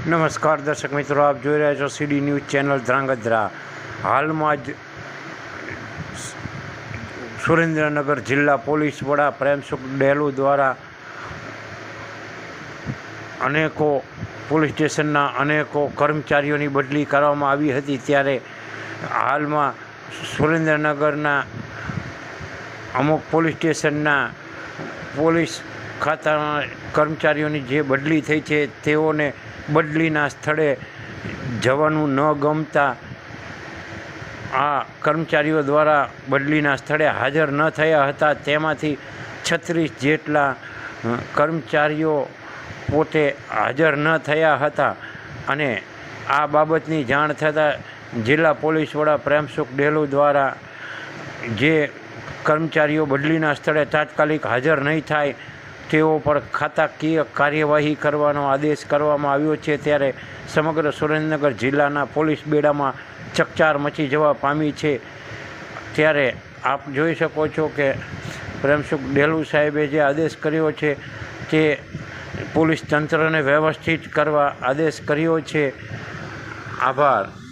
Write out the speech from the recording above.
નમસ્કાર દર્શક મિત્રો, આપ જોઈ રહ્યા છો સીડી ન્યૂઝ ચેનલ ધ્રાંગધ્રા. હાલમાં જ સુરેન્દ્રનગર જિલ્લા પોલીસ વડા પ્રેમસુખ ડેલુ દ્વારા અનેકો પોલીસ સ્ટેશનના અનેકો કર્મચારીઓની બદલી કરવામાં આવી હતી. ત્યારે હાલમાં સુરેન્દ્રનગરના અમુક પોલીસ સ્ટેશનના પોલીસ ખાતાના કર્મચારીઓની જે બદલી થઈ છે તેઓને બદલીના સ્થળે જવાનું ન ગમતા આ કર્મચારીઓ દ્વારા બદલીના સ્થળે હાજર ન થયા હતા. તેમાંથી 36 જેટલા કર્મચારીઓ પોતે હાજર ન થયા હતા અને આ બાબતની જાણ થતાં જિલ્લા પોલીસ વડા પ્રેમસુખ ડેલુ દ્વારા જે કર્મચારીઓ બદલીના સ્થળે તાત્કાલિક હાજર નહીં થાય તેઓ પર ખાતાકીય કાર્યવાહી કરવાનો આદેશ કરવામાં આવ્યો છે. ત્યારે સમગ્ર સુરેન્દ્રનગર જિલ્લાના પોલીસ બેડામાં ચકચાર મચી જવા પામી છે. ત્યારે આપ જોઈ શકો છો કે પ્રેમસુખ ડેલુ સાહેબે જે આદેશ કર્યો છે તે પોલીસ તંત્રને વ્યવસ્થિત કરવા આદેશ કર્યો છે. આભાર.